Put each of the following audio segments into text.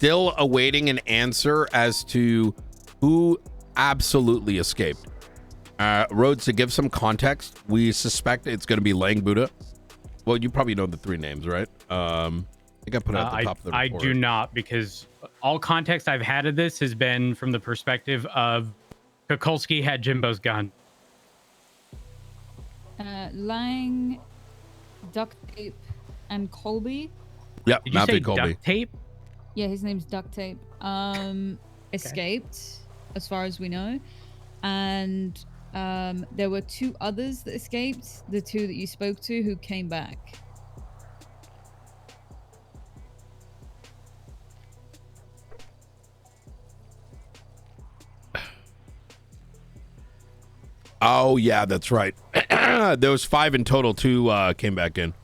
still awaiting an answer as to who absolutely escaped. Rhodes, to give some context, we suspect it's going to be Lang Buddha. Well, you probably know the three names, right? I think I put it at the top of the report. I do not, because all context I've had of this has been from the perspective of Kukulski had Jimbo's gun. Lang, Duct Tape, and Colby. Yep, Did you say Duct Tape? Yeah, his name's Duct Tape. Escaped, as far as we know. And there were two others that escaped, the two that you spoke to, who came back. Oh, yeah, that's right. There was 5 in total. 2 came back in.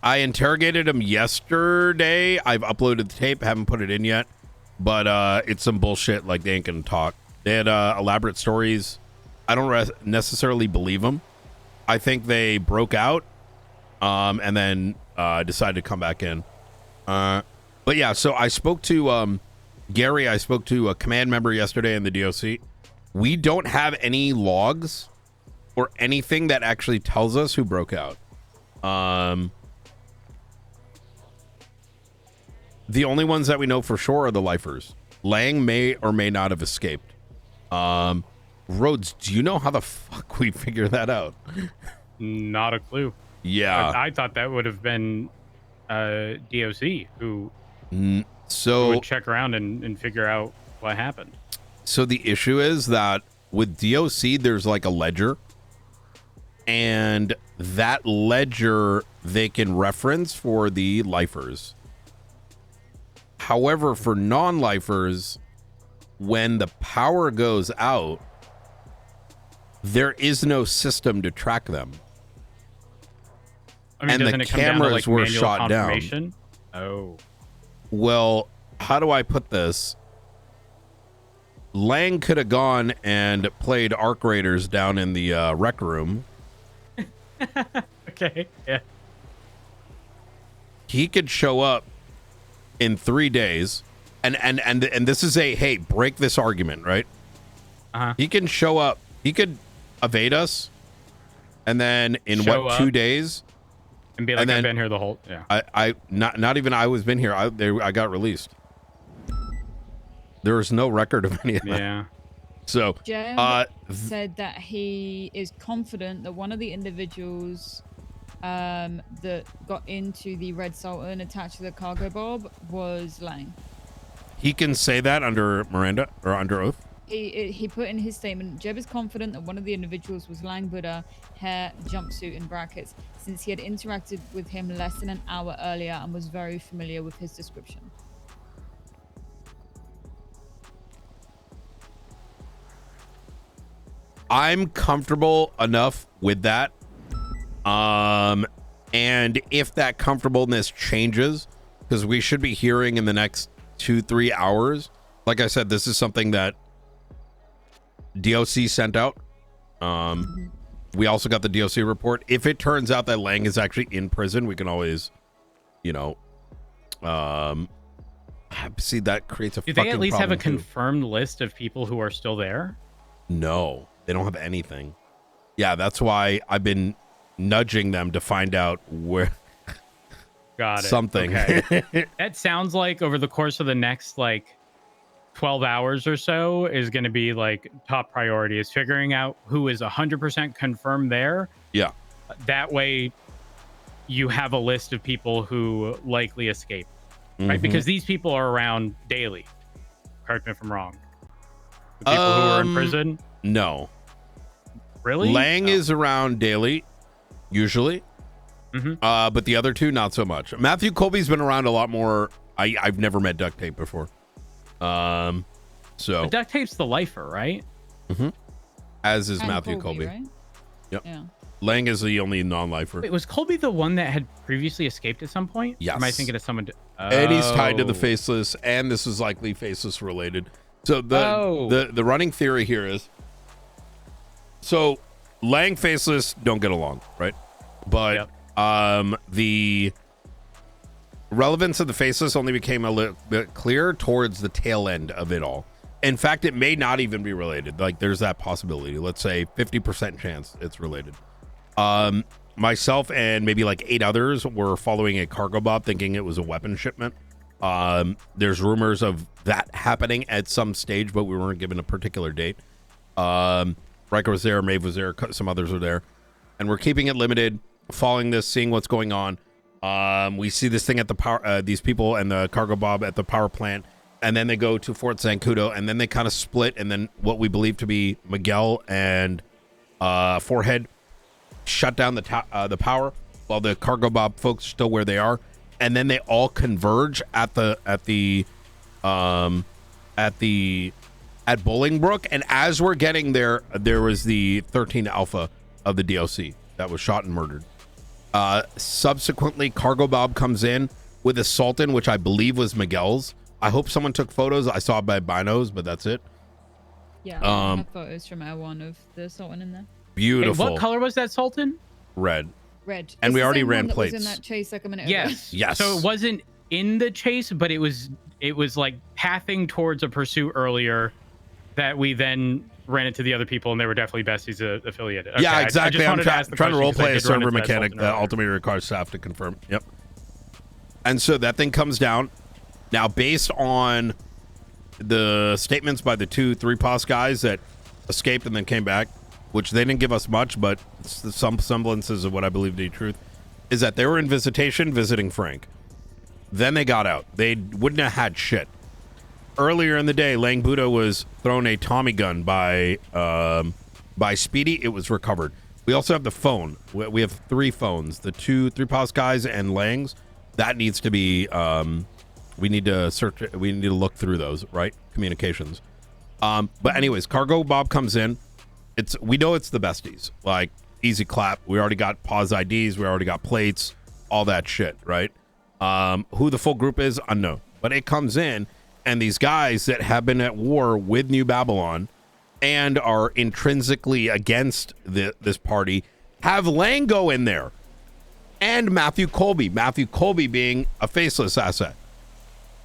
I interrogated him yesterday. I've uploaded the tape, haven't put it in yet. But it's some bullshit, like they ain't gonna talk. They had elaborate stories. I don't necessarily believe them. I think they broke out and then decided to come back in. But yeah, so I spoke to Gary. I spoke to a command member yesterday in the DOC. We don't have any logs or anything that actually tells us who broke out. The only ones that we know for sure are the lifers. Lang may or may not have escaped. Rhodes, do you know how the fuck we figure that out? Not a clue. Yeah. I thought that would have been DOC who so would check around and figure out what happened. So the issue is that with DOC, there's like a ledger. And that ledger they can reference for the lifers. However, for non-lifers, when the power goes out, there is no system to track them. I mean, and the cameras were shot down. Oh. Well, how do I put this? Lang could have gone and played Arc Raiders down in the rec room. Okay, yeah. He could show up in 3 days, and this is a, hey, break this argument, right? He can show up. He could evade us, and then in Show what, up 2 days? And be like, I've been here the whole, yeah. I not even I was been here. I got released. There was no record of any of that. Yeah. So Jem said that he is confident that one of the individuals that got into the Red Sultan attached to the cargo bob was Lang. He can say that under Miranda or under oath. He put in his statement, Jeb is confident that one of the individuals was Lang Buddha, hair, jumpsuit in brackets, since he had interacted with him less than an hour earlier and was very familiar with his description. I'm comfortable enough with that. And if that comfortableness changes, because we should be hearing in the next 2-3 hours, like I said, this is something that DOC sent out. We also got the DOC report. If it turns out that Lang is actually in prison, we can always, you know, see, that creates a Do fucking they at least have a problem, too. confirmed list of people who are still there? No, they don't have anything. Yeah, that's why I've been nudging them to find out where. Got it. Something. Okay. That sounds like over the course of the next like 12 hours or so is going to be like top priority, is figuring out who is 100% confirmed there. Yeah. That way you have a list of people who likely escaped, right? Because these people are around daily. Correct me if I'm wrong. The people who are in prison? No. Really? Lang is around daily, usually. But the other two, not so much. Matthew Colby's been around a lot more. I've never met Duct Tape before. So but Duct Tape's the lifer, right? As is And Matthew Colby. right? Yep. Yeah. Lang is the only non-lifer. Wait, was Colby the one that had previously escaped at some point? Yes. Or am I thinking of someone? And he's tied to the Faceless, and this is likely Faceless related. So the running theory here is, so Lang, Faceless don't get along, right? But the relevance of the faceless only became a little bit clear towards the tail end of it all. In fact, it may not even be related. Like, there's that possibility. Let's say 50% chance it's related. Myself and maybe like 8 others were following a cargo bob thinking it was a weapon shipment. There's rumors of that happening at some stage, but we weren't given a particular date. Riker was there, Maeve was there, some others were there. And we're keeping it limited, following this, seeing what's going on. We see this thing at the power, these people and the cargo bob at the power plant, and then they go to Fort Zancudo, and then they kind of split, and then what we believe to be Miguel and Forehead shut down the power while the cargo bob folks are still where they are, and then they all converge at Bolingbrook. And as we're getting there, there was the 13 Alpha of the DOC that was shot and murdered. Subsequently, cargo bob comes in with a Sultan, which I believe was Miguel's. I hope someone took photos. I saw it by binos, but that's it. Yeah, I have photos from L1 of the Sultan in there. Beautiful. Wait, what color was that Sultan? Red. Red. And It's we the already same ran one that plates. was in that chase like a minute ago. Yes. Yes. So it wasn't in the chase, but it was like pathing towards a pursuit earlier that we then ran into the other people, and they were definitely besties affiliated. Okay, Yeah, exactly. I'm trying to role play a server mechanic that that ultimately requires staff to confirm. Yep. And so that thing comes down. Now, based on the statements by the 2 3-pos guys that escaped and then came back, which they didn't give us much, but some semblances of what I believe to be truth, is that they were in visitation visiting Frank. Then they got out. They wouldn't have had shit. Earlier in the day, Lang Buddha was thrown a Tommy gun by Speedy. It was recovered. We also have the phone. We have 3 phones. The 2 3-pos guys and Lang's. That needs to be... we need to search it. We need to look through those, right? Communications. But anyways, cargo bob comes in. We know it's the besties. Like, easy clap. We already got pause IDs. We already got plates. All that shit, right? Who the full group is, unknown. But it comes in, and these guys that have been at war with New Babylon and are intrinsically against this party have Lango in there. And Matthew Colby. Matthew Colby being a faceless asset.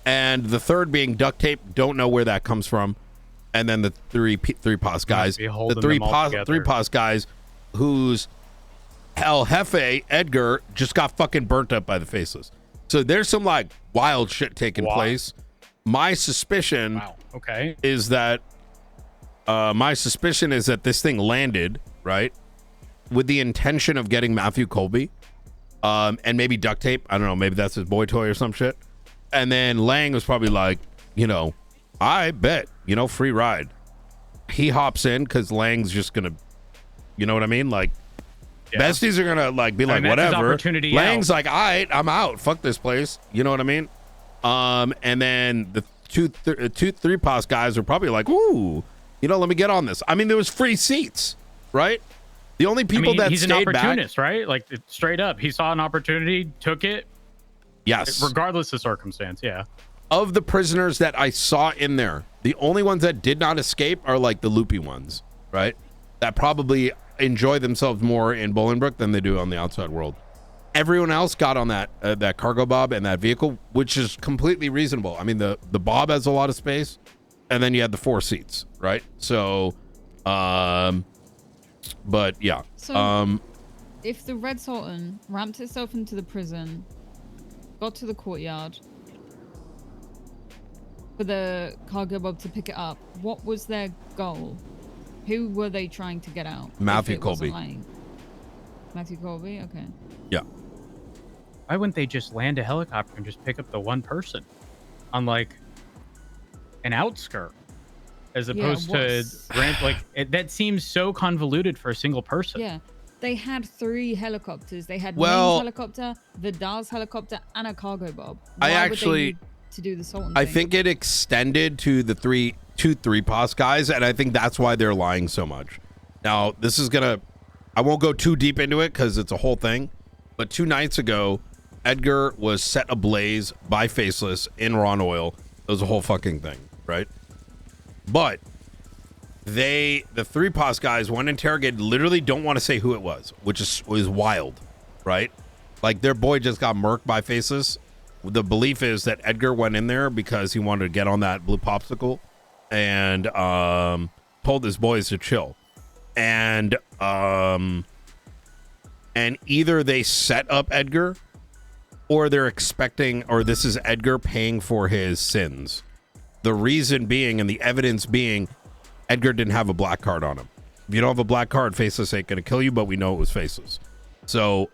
And the third being duct tape. Don't know where that comes from. And then the 3-pos guys. The 3-pos guys whose El Jefe, Edgar, just got fucking burnt up by the faceless. So there's some like wild shit taking place. My suspicion is that this thing landed, right, with the intention of getting Matthew Colby. And maybe duct tape. I don't know. Maybe that's his boy toy or some shit. And then Lang was probably like, I bet, free ride. He hops in because Lang's just going to, you know what I mean? Like, besties are going to like be like, whatever. Lang's like, all right, I'm out. Fuck this place. You know what I mean? And then the 2 3-pos guys are probably like, ooh, let me get on this. I mean, there was free seats, right? The only people that he's stayed an opportunist, back, right? Like, straight up, he saw an opportunity, took it. Yes. Regardless of circumstance, yeah. Of the prisoners that I saw in there, the only ones that did not escape are like the loopy ones, right? That probably enjoy themselves more in Bolingbrook than they do on the outside world. Everyone else got on that cargo bob and that vehicle, which is completely reasonable. I mean, the bob has a lot of space, and then you had the 4 seats, right? So, but yeah. So, if the Red Sultan ramped itself into the prison, got to the courtyard for the cargo bob to pick it up, what was their goal? Who were they trying to get out? Matthew Colby. Matthew Colby? Okay. Yeah. Why wouldn't they just land a helicopter and just pick up the one person on like an outskirt as opposed to that seems so convoluted for a single person. Yeah. They had 3 helicopters. They had Ming's helicopter, Vidal's helicopter, and a cargo bob. Why would they need to do the Sultan I thing? think it extended to the 2 3-pos guys, and I think that's why they're lying so much. Now, this is I won't go too deep into it because it's a whole thing, but 2 nights ago, Edgar was set ablaze by Faceless in Ron Oil. It was a whole fucking thing, right? But the 3-pos guys, when interrogated, literally don't want to say who it was, which was wild, right? Like, their boy just got murked by Faceless, the belief is that Edgar went in there because he wanted to get on that blue popsicle and told his boys to chill. And either they set up Edgar or they're expecting, or this is Edgar paying for his sins. The reason being, and the evidence being, Edgar didn't have a black card on him. If you don't have a black card, Faceless ain't going to kill you, but we know it was Faceless. So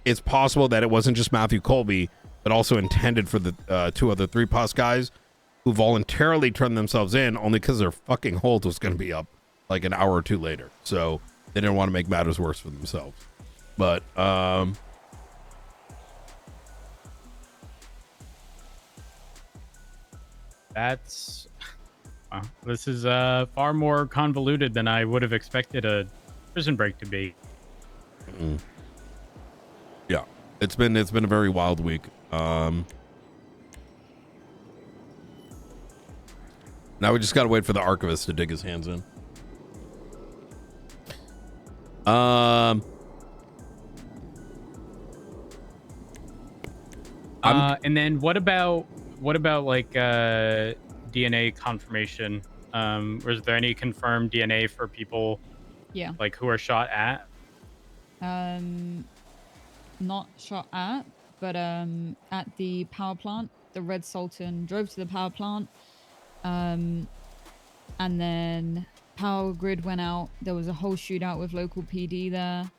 it's possible that it wasn't just Matthew Colby, but also intended for the 2 other 3-Pos guys who voluntarily turned themselves in only because their fucking hold was going to be up like an hour or 2 later. So they didn't want to make matters worse for themselves. But, that's... Wow, this is far more convoluted than I would have expected a prison break to be. Yeah, it's been a very wild week. Now we just gotta wait for the archivist to dig his hands in. And then what about like DNA confirmation? Was there any confirmed DNA for people? Yeah. Like who are shot at? Not shot at, but at the power plant. The Red Sultan drove to the power plant, and then power grid went out. There was a whole shootout with local PD there.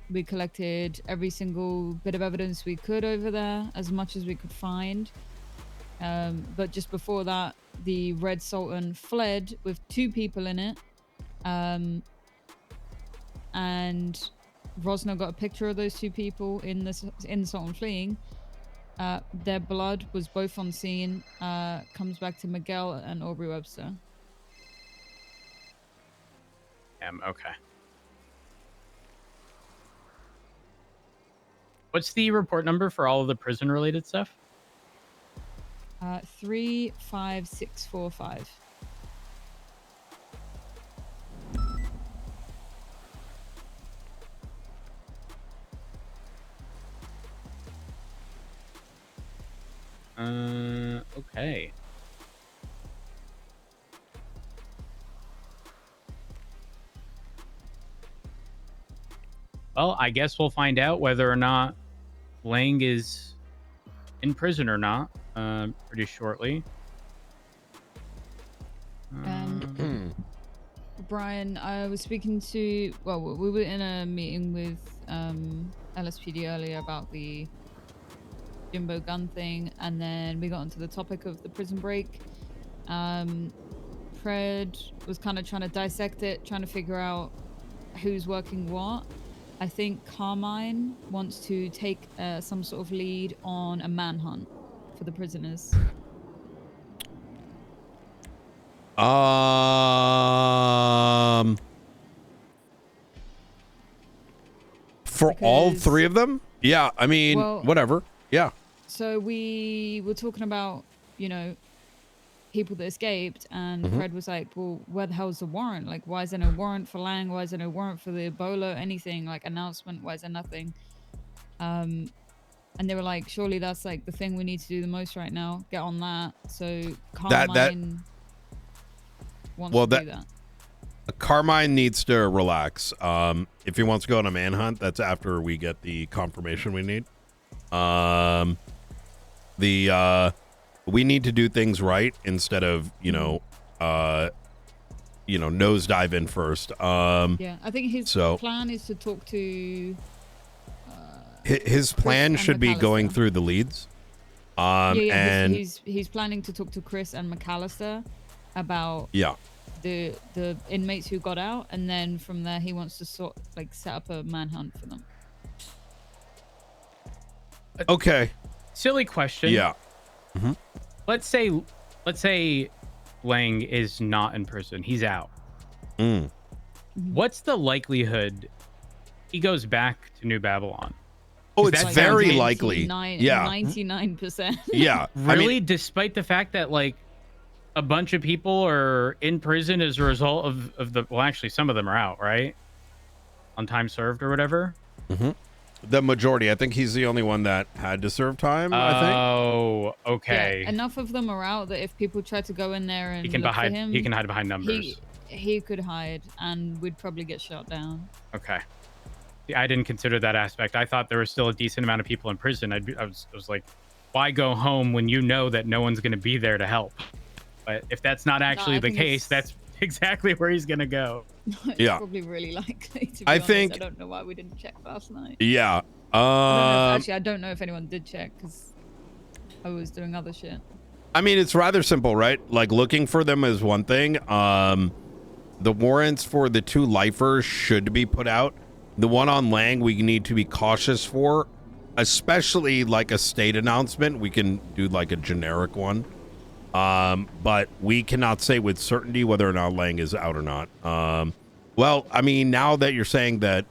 We collected every single bit of evidence we could over there, as much as we could find. But just before that, the Red Sultan fled with 2 people in it. And Rosner got a picture of those 2 people in the Sultan fleeing. Their blood was both on scene. Comes back to Miguel and Aubrey Webster. Okay. What's the report number for all of the prison-related stuff? 35645. Okay. Well, I guess we'll find out whether or not Lang is in prison or not pretty shortly. Brian, I was speaking to, well, we were in a meeting with LSPD earlier about the Jimbo gun thing, and then we got onto the topic of the prison break. Fred was kind of trying to dissect it, trying to figure out who's working what. I think Carmine wants to take some sort of lead on a manhunt for the prisoners. For all 3 of them? Yeah, I mean, well, whatever. Yeah. So we were talking about, you know, people that escaped, and Fred was like, well, where the hell's the warrant? Like, why is there no warrant for Lang? Why is there no warrant for the Ebola? Anything, like, announcement? Why is there nothing? And they were like, surely that's, like, the thing we need to do the most right now. Get on that. So Carmine wants to do that. Carmine needs to relax. If he wants to go on a manhunt, that's after we get the confirmation we need. We need to do things right instead of, nosedive in first. Yeah, I think his plan is to talk to... his plan should be going through the leads. And he's planning to talk to Chris and McAllister about the inmates who got out, and then from there he wants to set up a manhunt for them. Okay. Silly question. Yeah. Let's say Lang is not in prison. He's out. What's the likelihood he goes back to New Babylon? Oh, it's very likely. 99%. Yeah. Really? I mean, despite the fact that, like, a bunch of people are in prison as a result of the... Well, actually, some of them are out, right? On time served or whatever? the majority. I think he's the only one that had to serve time. I think. Oh, okay. Yeah, enough of them are out that if people try to go in there and look for him, he can hide behind numbers. He could hide, and we'd probably get shot down. Okay. Yeah, I didn't consider that aspect. I thought there was still a decent amount of people in prison. I was like, why go home when you know that no one's going to be there to help? But if that's not actually the case, that's exactly where he's going to go. It's Yeah. probably really likely, to be honest. I don't know why we didn't check last night. Yeah. Actually, I don't know if anyone did check because I was doing other shit. I mean, it's rather simple, right? Like, looking for them is one thing. The warrants for the 2 lifers should be put out. The one on Lang, we need to be cautious for, especially like a state announcement. We can do like a generic one. But we cannot say with certainty whether or not Lang is out or not. Well, I mean, now that you're saying that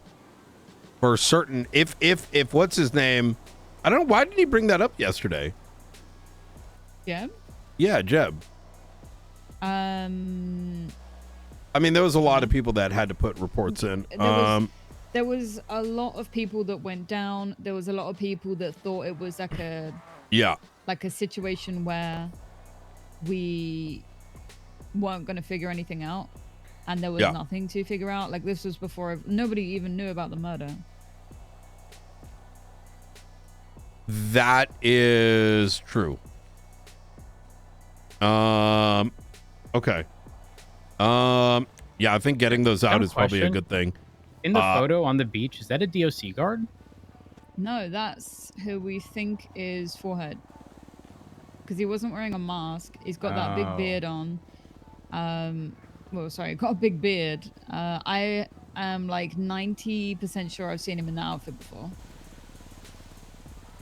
for certain, if what's his name? I don't know. Why did he bring that up yesterday? Jeb? Yeah, Jeb. I mean, there was a lot of people that had to put reports in. There was a lot of people that went down. There was a lot of people that thought it was like a situation where we weren't going to figure anything out, and there was nothing to figure out. Like, this was before nobody even knew about the murder. That is true. Okay. Yeah, I think getting those out is probably a good thing. In the photo on the beach, is that a DOC guard? No, that's who we think is Forehead. Because he wasn't wearing a mask. He's got that big beard on. Well, sorry, got a big beard. I am like 90% sure I've seen him in that outfit before.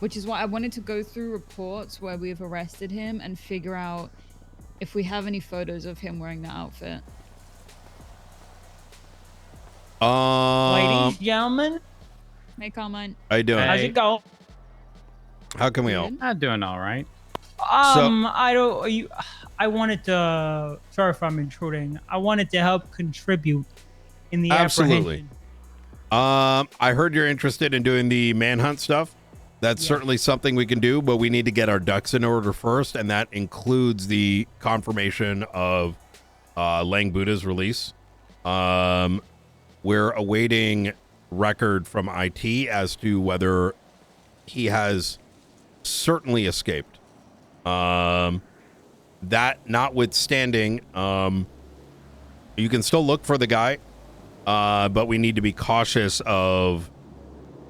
Which is why I wanted to go through reports where we've arrested him and figure out if we have any photos of him wearing that outfit. Ladies, gentlemen. Hey, Carmine. How you doing? How's it go? How can we help? I'm doing all right. I wanted to. Sorry if I'm intruding. I wanted to help contribute in the Absolutely. apprehension. I heard you're interested in doing the manhunt stuff. That's certainly something we can do, but we need to get our ducks in order first, and that includes the confirmation of Lang Buddha's release. We're awaiting record from IT as to whether he has certainly escaped. That notwithstanding, you can still look for the guy, but we need to be cautious of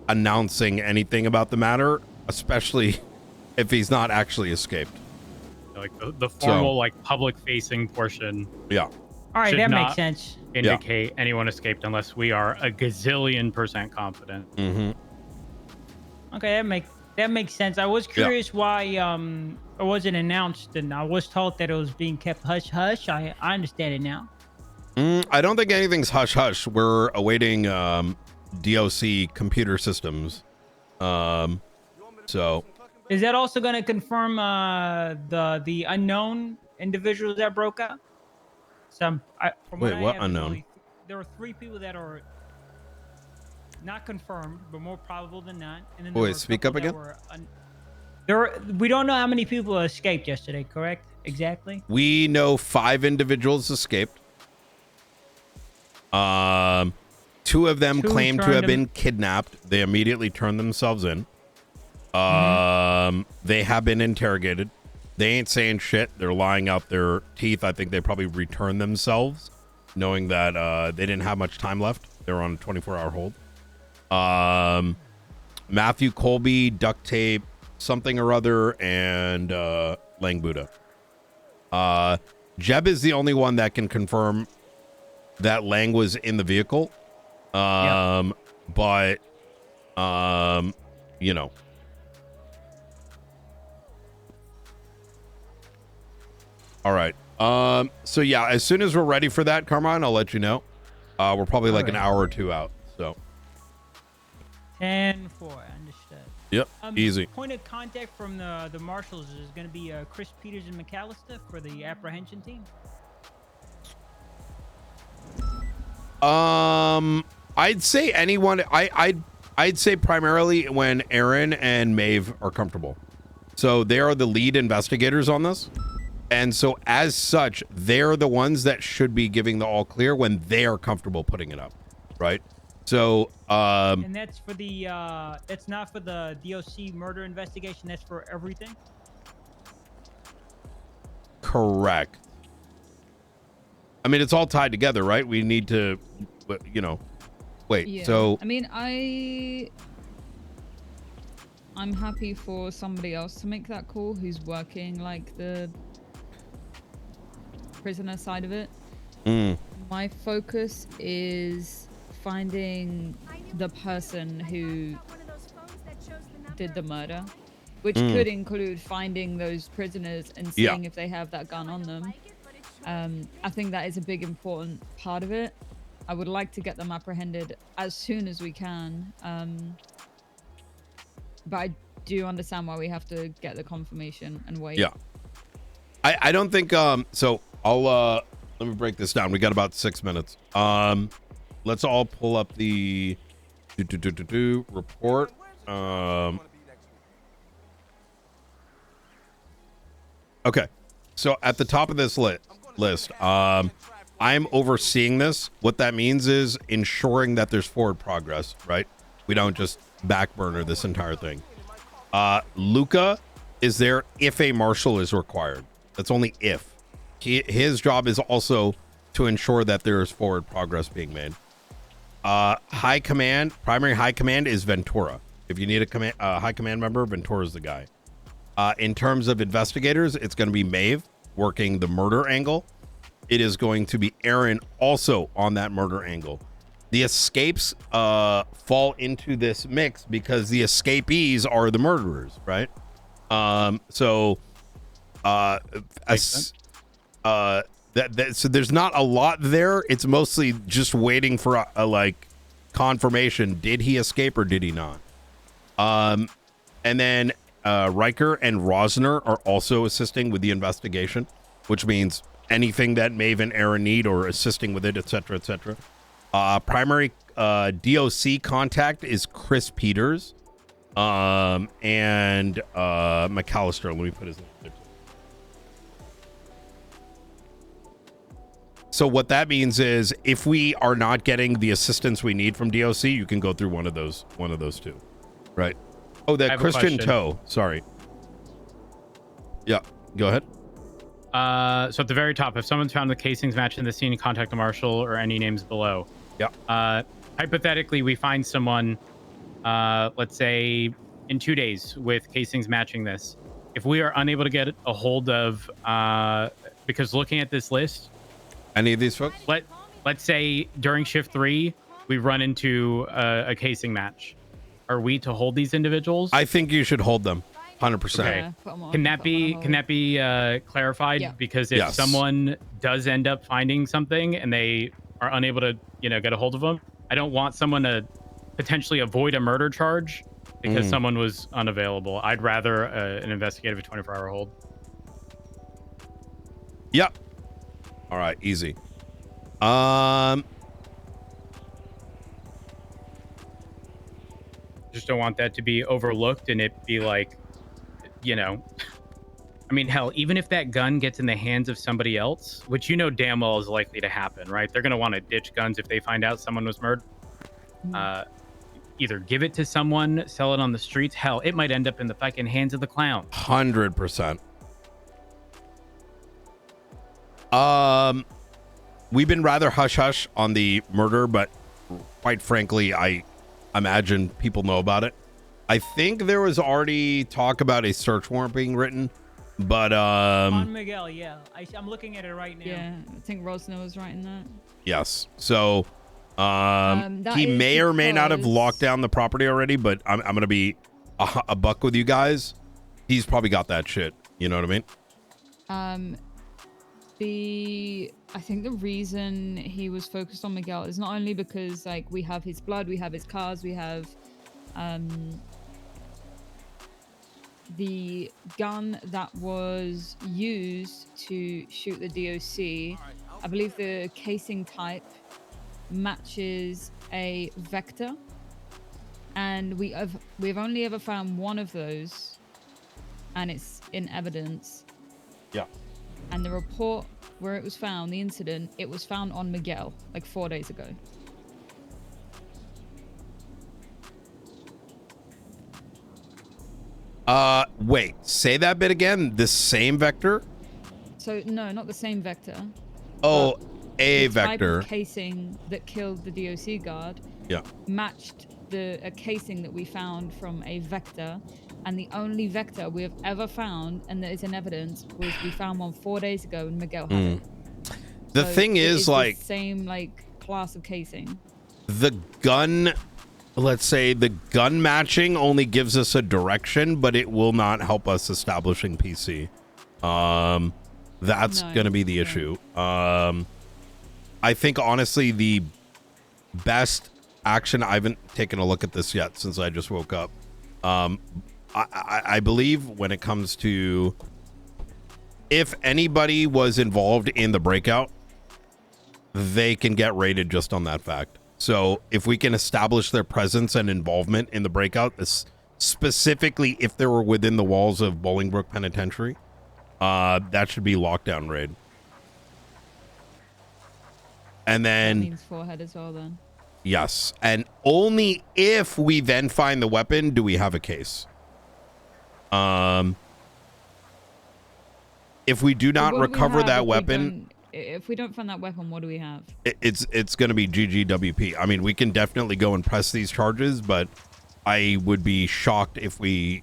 announcing anything about the matter, especially if he's not actually escaped. Like the formal, like public-facing portion. Yeah. All right, that makes sense. Indicate anyone escaped unless we are a gazillion% confident. Mm-hmm. Okay, that makes sense. I was curious why it wasn't announced, and I was told that it was being kept hush hush. I understand it now. I don't think anything's hush hush. We're awaiting DOC computer systems. So is that also going to confirm the unknown individuals that broke out? What unknown? There are 3 people that are not confirmed, but more probable than not. And then wait, speak up again. We don't know how many people escaped yesterday, correct? Exactly. We know 5 individuals escaped. 2 of them claimed to have been kidnapped. They immediately turned themselves in. They have been interrogated. They ain't saying shit. They're lying out their teeth. I think they probably returned themselves, knowing that they didn't have much time left. They were on a 24-hour hold. Matthew Colby, duct tape, something or other, and Lang Buddha. Jeb is the only one that can confirm that Lang was in the vehicle. But you know. All right. So yeah, as soon as we're ready for that, Carmine, I'll let you know. We're probably like an hour or 2 out. So 10-4, understood. Yep, easy. Point of contact from the marshals is going to be Chris Peters and McAllister for the apprehension team. I'd say anyone. I I'd say primarily when Aaron and Maeve are comfortable. So they are the lead investigators on this. And so as such, they're the ones that should be giving the all clear when they are comfortable putting it up. Right? So, And that's for the that's not for the DOC murder investigation. That's for everything. correct. I mean, it's all tied together, right? We need to, you know, wait. Yeah. So I mean, I'm happy for somebody else to make that call who's working like the prisoner side of it. My focus is finding the person who did the murder, which could include finding those prisoners and seeing if they have that gun on them. I think that is a big important part of it. I would like to get them apprehended as soon as we can. But I do understand why we have to get the confirmation and wait. yeah, I don't think so I'll let me break this down. We got about 6 minutes. Let's all pull up the report. Okay, so at the top of this list, I'm overseeing this. What that means is ensuring that there's forward progress, right? We don't just back burner this entire thing. Luca is there if a marshal is required. That's only if. His job is also to ensure that there is forward progress being made. High command, primary high command is Ventura. If you need a high command member, Ventura's the guy. In terms of investigators, it's going to be Maeve working the murder angle. It is going to be Aaron also on that murder angle. The escapes fall into this mix because the escapees are the murderers, right? So there's not a lot there. It's mostly just waiting for a like confirmation. Did he escape or did he not? And then Riker and Rosner are also assisting with the investigation, which means anything that Maeve and Aaron need or assisting with it, etc., etc. Primary DOC contact is Chris Peters and McAllister. Let me put his name there. So what that means is if we are not getting the assistance we need from DOC, you can go through one of those two, right? Oh, that Christian Toe. Sorry. Yeah, go ahead. So at the very top, if someone's found the casings matching the scene, contact the marshal or any names below. Yeah. Hypothetically, we find someone, let's say in 2 days with casings matching this. If we are unable to get a hold of, because looking at this list, any of these folks? Let's say during shift 3, we run into a casing match. Are we to hold these individuals? I think you should hold them. 100%. Okay. Can that be clarified? Yeah. Because if someone does end up finding something and they are unable to, get a hold of them, I don't want someone to potentially avoid a murder charge because someone was unavailable. I'd rather an investigative 24-hour hold. Yep. All right, easy. Just don't want that to be overlooked and it be like, I mean, hell, even if that gun gets in the hands of somebody else, which damn well is likely to happen, right? They're going to want to ditch guns if they find out someone was murdered. Either give it to someone, sell it on the streets. Hell, it might end up in the fucking hands of the clown. 100%. We've been rather hush-hush on the murder, but quite frankly, I imagine people know about it. I think there was already talk about a search warrant being written, but on Miguel, yeah, I'm looking at it right now. Yeah, I think Rosner was writing that. Yes. So he may or may not have locked down the property already, but I'm gonna be a buck with you guys. He's probably got that shit. You know what I mean? I think the reason he was focused on Miguel is not only because like we have his blood, we have his cars, we have the gun that was used to shoot the DOC. I believe the casing type matches a Vector. and we've only ever found one of those, and it's in evidence. Yeah. And the report where it was found, the incident, it was found on Miguel like 4 days ago. Wait, say that bit again. The same vector? So no, not the same vector. Oh, a the type vector. of casing that killed the DOC guard. Yeah. Matched a casing that we found from a vector, and the only vector we have ever found, and that is in evidence, was we found one 4 days ago, and Miguel had it. The So thing it is, the like, same like class of casing. the gun, let's say the gun matching only gives us a direction, but it will not help us establishing PC. That's No, gonna be the no. issue. I think honestly the best action, I haven't taken a look at this yet since I just woke up. I believe when it comes to if anybody was involved in the breakout, they can get rated just on that fact. So if we can establish their presence and involvement in the breakout, specifically if they were within the walls of Bolingbroke Penitentiary, that should be lockdown raid. And That then means forehead as well then. yes, and only if we then find the weapon do we have a case. If we do not So what do we recover have that if we weapon, if we don't find that weapon, what do we have? it's going to be GGWP. I mean, we can definitely go and press these charges, but I would be shocked if we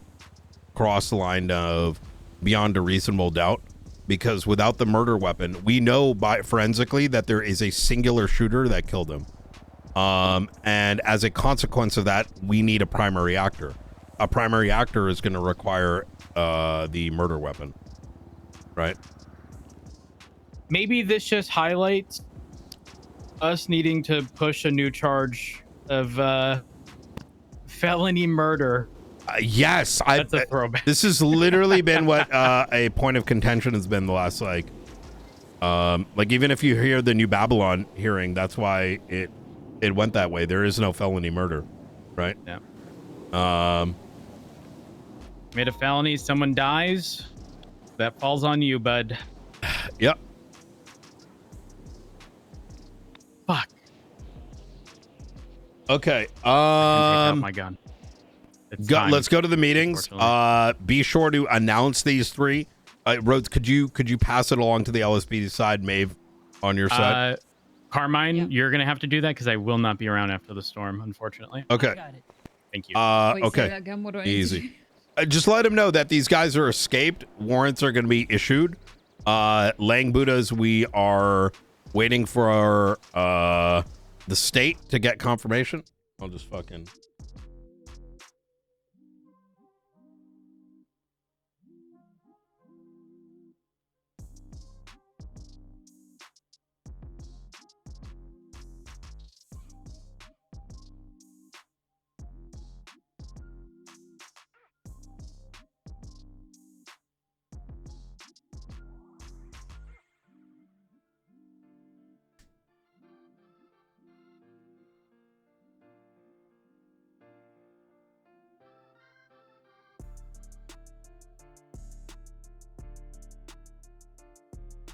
cross the line of beyond a reasonable doubt, because without the murder weapon, we know by forensically that there is a singular shooter that killed him. And as a consequence of that, we need a primary actor. A primary actor is going to require the murder weapon, right? Maybe this just highlights us needing to push a new charge of felony murder. Yes, That's a throwback. This has literally been what a point of contention has been the last like even if you hear the New Babylon hearing, that's why it went that way. There is no felony murder, right? Yeah. Made a felony, someone dies, that falls on you, bud. Yep. Fuck. Okay. I can take out my gun. It's time, Let's go to the meetings. Be sure to announce these three. Rhodes, could you pass it along to the LSPD side, Maeve, on your side? Carmine, Yeah. you're gonna have to do that because I will not be around after the storm, unfortunately. Okay. I got it. Thank you. Wait, say okay. that again. What do I need to Easy. do? Just let them know that these guys are escaped. Warrants are going to be issued. Lang Buddhas, we are waiting for the state to get confirmation. I'll just fucking